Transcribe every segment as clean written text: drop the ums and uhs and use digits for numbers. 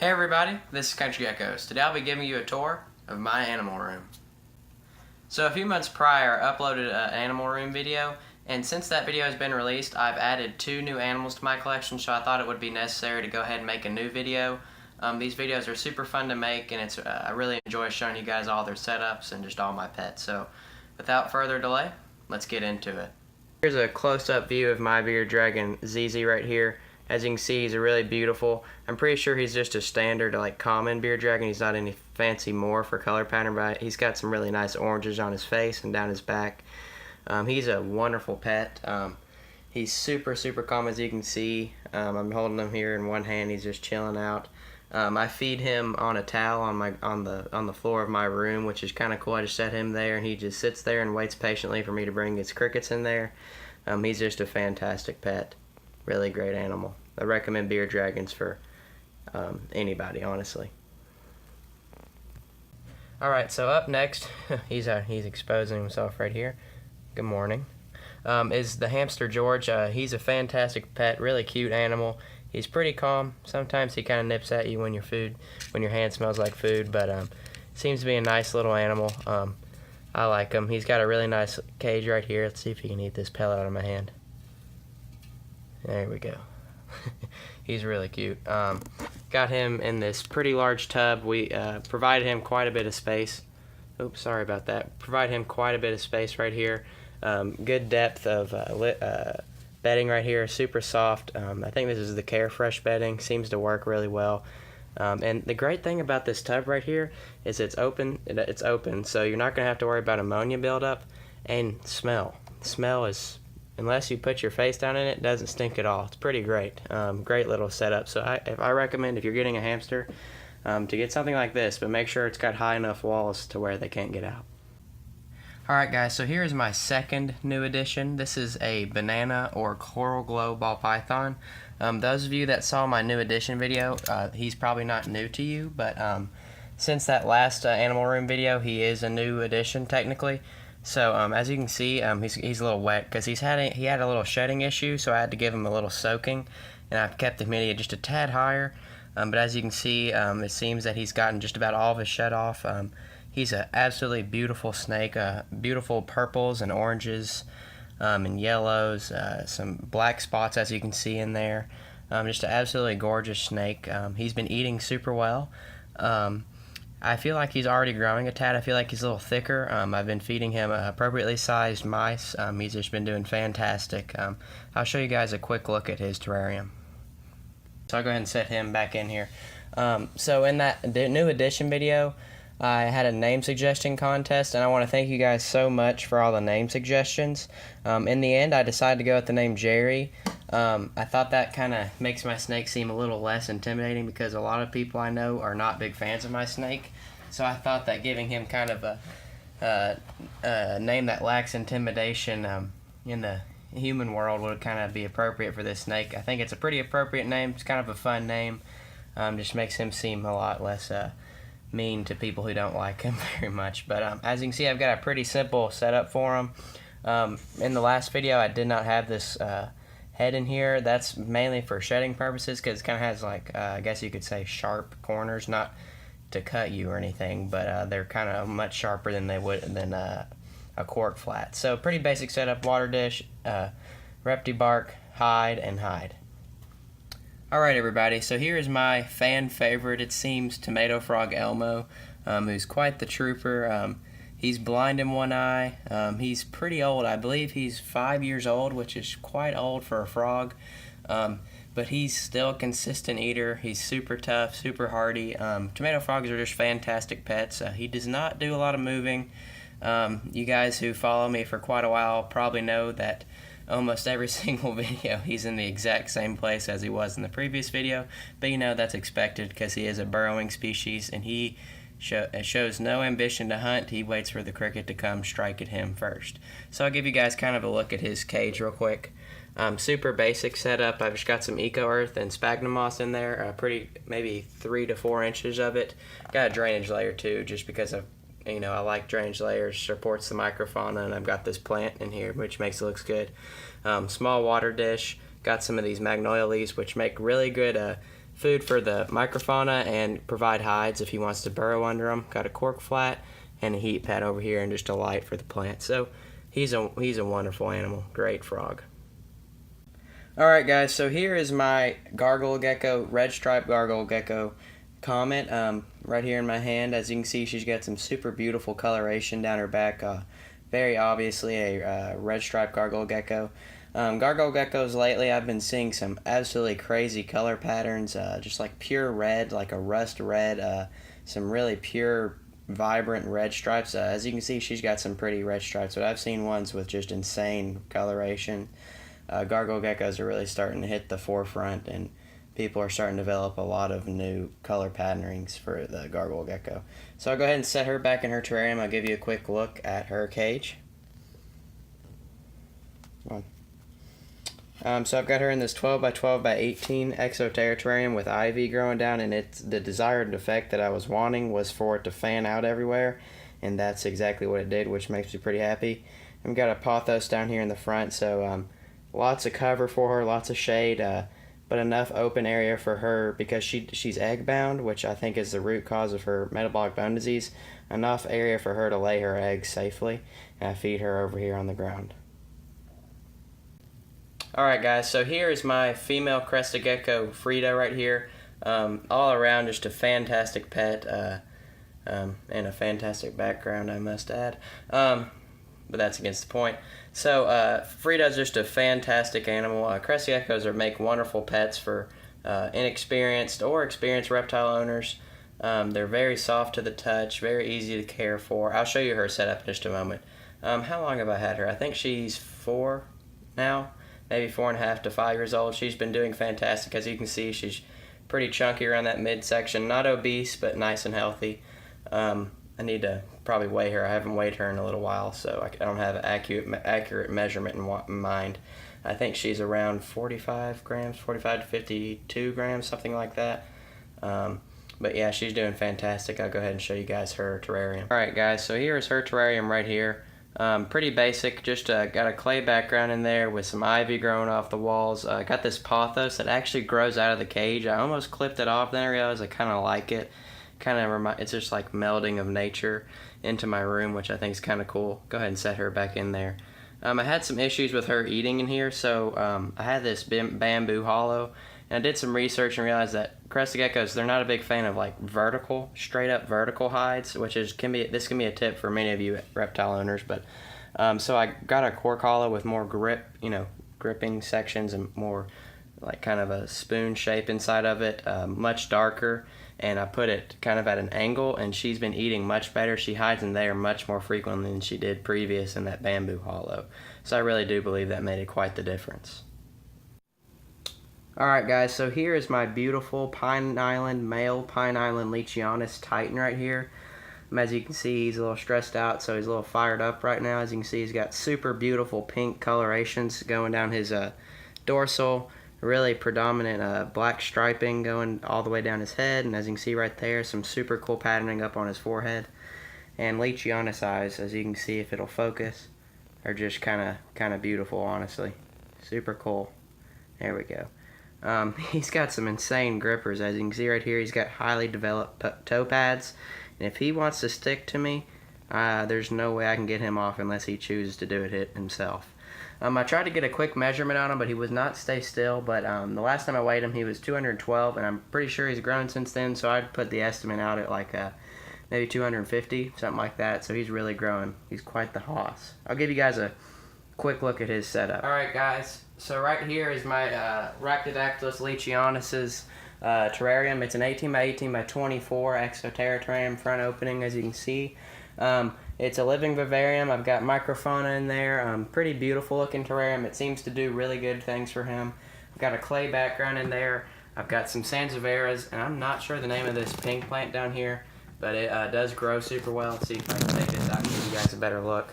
Hey everybody, this is Country Geckos. Today I'll be giving you a tour of my animal room. So a few months prior I uploaded an animal room video, and since that video has been released I've added 2 new animals to my collection, so I thought it would be necessary to go ahead and make a new video. These videos are super fun to make, and I really enjoy showing you guys all their setups and just all my pets. So without further delay, let's get into it. Here's a close-up view of my bearded dragon ZZ right here. As you can see, he's a really beautiful, I'm pretty sure he's just a standard like common bearded dragon. He's not any fancy more for color pattern, but he's got some really nice oranges on his face and down his back. He's a wonderful pet. He's super calm, as you can see. I'm holding him here in one hand. He's just chilling out. I feed him on a towel on the floor of my room, which is kind of cool. I just set him there and he just sits there and waits patiently for me to bring his crickets in there. He's just a fantastic pet. Really great animal. I recommend bearded dragons for anybody, honestly. Alright, so up next, he's exposing himself right here. Good morning. Is the hamster George. He's a fantastic pet, really cute animal. He's pretty calm. Sometimes he kind of nips at you when your hand smells like food, but seems to be a nice little animal. I like him. He's got a really nice cage right here. Let's see if he can eat this pellet out of my hand. There we go. He's really cute. Got him in this pretty large tub. We provided him quite a bit of space. Oops, sorry about that. Provide him quite a bit of space right here. Good depth of bedding right here. Super soft. I think this is the Carefresh bedding. Seems to work really well. And the great thing about this tub right here is it's open. It's open, so you're not going to have to worry about ammonia buildup and smell. Smell is, unless you put your face down in it, doesn't stink at all. It's pretty great. Great little setup. So I recommend, if you're getting a hamster, to get something like this, but make sure it's got high enough walls to where they can't get out. Alright guys, so here's my second new addition. This is a banana or coral glow ball python. Those of you that saw my new addition video, he's probably not new to you, but since that last animal room video, he is a new addition technically. So as you can see, he's a little wet because he had a little shedding issue, so I had to give him a little soaking, and I've kept the humidity just a tad higher. But as you can see, it seems that he's gotten just about all of his shed off. He's an absolutely beautiful snake, beautiful purples and oranges and yellows, some black spots as you can see in there. Just an absolutely gorgeous snake. He's been eating super well. I feel like he's already growing a tad. I feel like he's a little thicker. I've been feeding him appropriately sized mice. He's just been doing fantastic. I'll show you guys a quick look at his terrarium. So I'll go ahead and set him back in here. So in that new addition video, I had a name suggestion contest, and I want to thank you guys so much for all the name suggestions. In the end, I decided to go with the name Jerry. I thought that kind of makes my snake seem a little less intimidating because a lot of people I know are not big fans of my snake. So I thought that giving him kind of a name that lacks intimidation in the human world would kind of be appropriate for this snake. I think it's a pretty appropriate name. It's kind of a fun name. Just makes him seem a lot less mean to people who don't like him very much. But as you can see, I've got a pretty simple setup for him. In the last video, I did not have this head in here. That's mainly for shedding purposes because it kind of has like I guess you could say sharp corners, not to cut you or anything, but they're kind of much sharper than they would than a cork flat. So pretty basic setup: water dish, Reptile bark, hide, and hide. Alright everybody, so here is my fan favorite, it seems, Tomato Frog Elmo, who's quite the trooper. He's blind in one eye. He's pretty old. I believe he's 5 years old, which is quite old for a frog. But he's still a consistent eater. He's super tough, super hardy. Tomato frogs are just fantastic pets. He does not do a lot of moving. You guys who follow me for quite a while probably know that almost every single video he's in the exact same place as he was in the previous video. But you know that's expected because he is a burrowing species and he shows no ambition to hunt. He waits for the cricket to come strike at him first. So I'll give you guys kind of a look at his cage real quick. Super basic setup. I've just got some eco earth and sphagnum moss in there, maybe 3 to 4 inches of it. Got a drainage layer too, just because I like drainage layers, supports the microfauna, and I've got this plant in here which makes it looks good. Small water dish. Got some of these magnolia leaves which make really good food for the microfauna and provide hides if he wants to burrow under them. Got a cork flat and a heat pad over here and just a light for the plant. So he's a wonderful animal. Great frog. Alright guys, so here is my Gargoyle Gecko, red striped Gargoyle Gecko Comet, right here in my hand. As you can see, she's got some super beautiful coloration down her back. Very obviously a red striped Gargoyle Gecko. Gargoyle geckos lately, I've been seeing some absolutely crazy color patterns, just like pure red, like a rust red, some really pure, vibrant red stripes. As you can see, she's got some pretty red stripes, but I've seen ones with just insane coloration. Gargoyle geckos are really starting to hit the forefront, and people are starting to develop a lot of new color patternings for the Gargoyle Gecko. So I'll go ahead and set her back in her terrarium. I'll give you a quick look at her cage. So I've got her in this 12 by 12 by 18 exoterra terrarium with ivy growing down, and it's the desired effect that I was wanting was for it to fan out everywhere, and that's exactly what it did, which makes me pretty happy. I've got a pothos down here in the front, so lots of cover for her, lots of shade, but enough open area for her because she's egg bound, which I think is the root cause of her metabolic bone disease. Enough area for her to lay her eggs safely, and I feed her over here on the ground. Alright guys, so here is my female Crested Gecko, Frida, right here. All around just a fantastic pet, and a fantastic background, I must add. But that's against the point. So Frida's just a fantastic animal. Crested geckos make wonderful pets for inexperienced or experienced reptile owners. They're very soft to the touch, very easy to care for. I'll show you her setup in just a moment. How long have I had her? I think she's 4 now, maybe 4.5 to 5 years old. She's been doing fantastic. As you can see, she's pretty chunky around that midsection. Not obese, but nice and healthy. I need to probably weigh her. I haven't weighed her in a little while, so I don't have an accurate measurement in mind. I think she's around 45 grams, 45 to 52 grams, something like that. But yeah, she's doing fantastic. I'll go ahead and show you guys her terrarium. Alright guys, so here's her terrarium right here. Pretty basic, just got a clay background in there with some ivy growing off the walls. Got this pothos that actually grows out of the cage. I almost clipped it off, then I realized I kind of like it. It's just like melding of nature into my room, which I think is kind of cool. Go ahead and set her back in there. I had some issues with her eating in here, so I had this bamboo hollow, and I did some research and realized that Crested geckos, they're not a big fan of like straight up vertical hides, which can be a tip for many of you reptile owners. But so I got a cork hollow with more gripping sections and more like kind of a spoon shape inside of it, much darker. And I put it kind of at an angle, and she's been eating much better. She hides in there much more frequently than she did previous in that bamboo hollow. So I really do believe that made quite the difference. Alright guys, so here is my beautiful male Pine Island Chianus Titan right here. As you can see, he's a little stressed out, so he's a little fired up right now. As you can see, he's got super beautiful pink colorations going down his dorsal. Really predominant black striping going all the way down his head, and as you can see right there, some super cool patterning up on his forehead. And Chianus eyes, as you can see if it'll focus, are just kind of beautiful, honestly. Super cool. There we go. He's got some insane grippers. As you can see right here, he's got highly developed toe pads, and if he wants to stick to me, there's no way I can get him off unless he chooses to do it himself. I tried to get a quick measurement on him, but he would not stay still. But the last time I weighed him, he was 212, and I'm pretty sure he's grown since then, so I'd put the estimate out at like maybe 250, something like that. So he's really growing. He's quite the hoss. I'll give you guys a quick look at his setup. Alright guys, so right here is my Rhactodactylus Lycheeanus's terrarium. It's an 18 by 18 by 24 exoterra terrarium front opening, as you can see. It's a living vivarium. I've got microfauna in there. Pretty beautiful looking terrarium. It seems to do really good things for him. I've got a clay background in there. I've got some sansevieras, and I'm not sure the name of this pink plant down here, but it does grow super well. Let's see if I can take this out and give you guys a better look.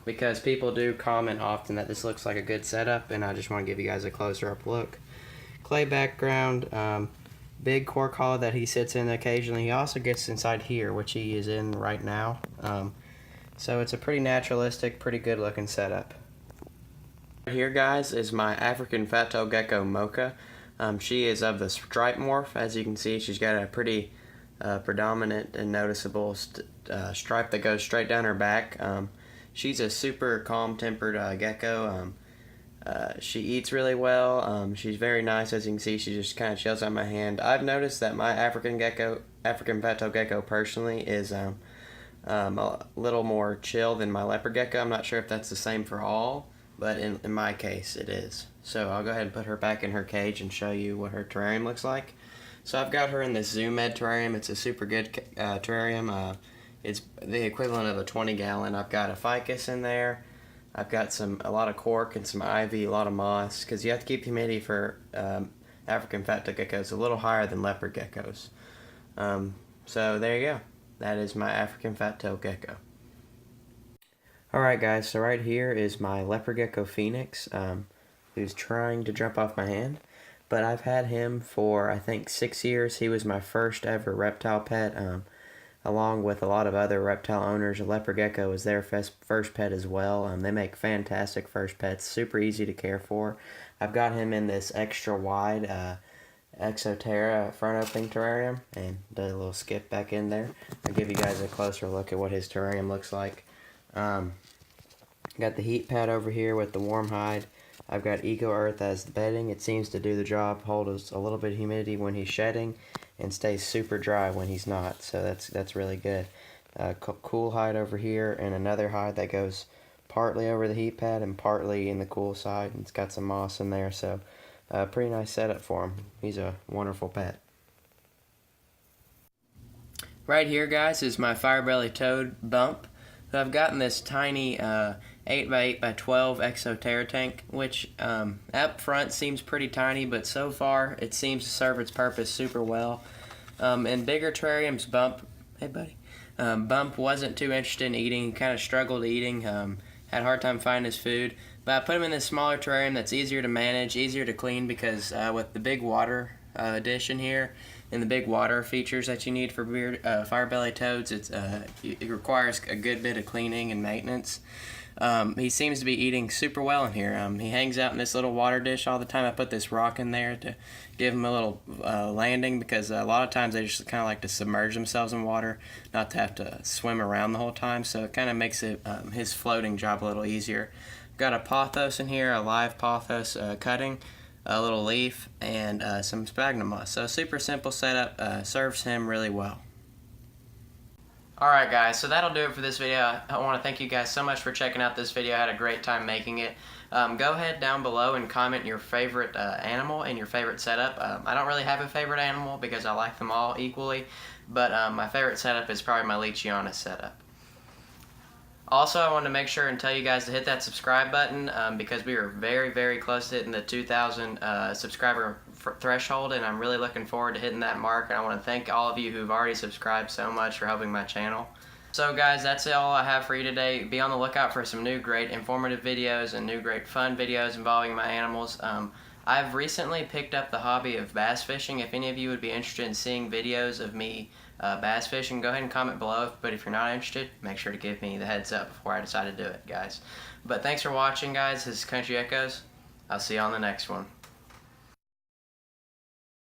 Because people do comment often that this looks like a good setup, and I just want to give you guys a closer up look. Clay background, big cork hollow that he sits in occasionally. He also gets inside here, which he is in right now. So it's a pretty naturalistic, pretty good looking setup. Here guys is my African fat-tailed gecko Mocha. She is of the stripe morph. As you can see, she's got a pretty predominant and noticeable stripe that goes straight down her back. She's a super calm-tempered gecko. She eats really well. She's very nice. As you can see, she just kind of chills on my hand. I've noticed that my African fat-tailed gecko personally is a little more chill than my leopard gecko. I'm not sure if that's the same for all, but in my case it is. So I'll go ahead and put her back in her cage and show you what her terrarium looks like. So I've got her in this Zoom Med terrarium. It's a super good terrarium. It's the equivalent of a 20-gallon. I've got a ficus in there. I've got a lot of cork and some ivy, a lot of moss, because you have to keep humidity for African fat-tailed geckos a little higher than leopard geckos. So there you go. That is my African fat-tailed gecko. Alright guys, so right here is my leopard gecko Fenix, who's trying to jump off my hand. But I've had him for, I think, 6 years. He was my first ever reptile pet. Along with a lot of other reptile owners, a leopard gecko was their first pet as well. They make fantastic first pets, super easy to care for. I've got him in this extra wide Exoterra front opening terrarium, and did a little skip back in there. I'll give you guys a closer look at what his terrarium looks like. Got the heat pad over here with the warm hide. I've got Eco Earth as the bedding. It seems to do the job, hold a little bit of humidity when he's shedding, and stays super dry when he's not. So that's really good. Cool hide over here, and another hide that goes partly over the heat pad and partly in the cool side. It's got some moss in there, so pretty nice setup for him. He's a wonderful pet. Right here, guys, is my fire-belly toad Bump. So I've gotten this tiny 8x8x12 Exoterra tank, which up front seems pretty tiny, but so far it seems to serve its purpose super well. In bigger terrariums, Bump wasn't too interested in eating. He kind of struggled eating, had a hard time finding his food. But I put him in this smaller terrarium that's easier to manage, easier to clean, because with the big water addition here and the big water features that you need for fire-belly toads, it requires a good bit of cleaning and maintenance. He seems to be eating super well in here. He hangs out in this little water dish all the time. I put this rock in there to give him a little landing, because a lot of times they just kind of like to submerge themselves in water, not to have to swim around the whole time. So it kind of makes his floating job a little easier. Got a pothos in here, a live pothos cutting, a little leaf, and some sphagnum moss. So super simple setup, serves him really well. Alright guys, so that'll do it for this video. I want to thank you guys so much for checking out this video. I had a great time making it. Go ahead down below and comment your favorite animal and your favorite setup. I don't really have a favorite animal because I like them all equally, but my favorite setup is probably my Chianus setup. Also, I wanted to make sure and tell you guys to hit that subscribe button because we are very, very close to hitting the 2,000 subscriber threshold, and I'm really looking forward to hitting that mark. And I want to thank all of you who've already subscribed so much for helping my channel. So guys, that's all I have for you today. Be on the lookout for some new great informative videos and new great fun videos involving my animals. I've recently picked up the hobby of bass fishing. If any of you would be interested in seeing videos of me bass fishing, go ahead and comment below. But if you're not interested, make sure to give me the heads up before I decide to do it, guys. But thanks for watching, guys. This is Country Echoes. I'll see you on the next one.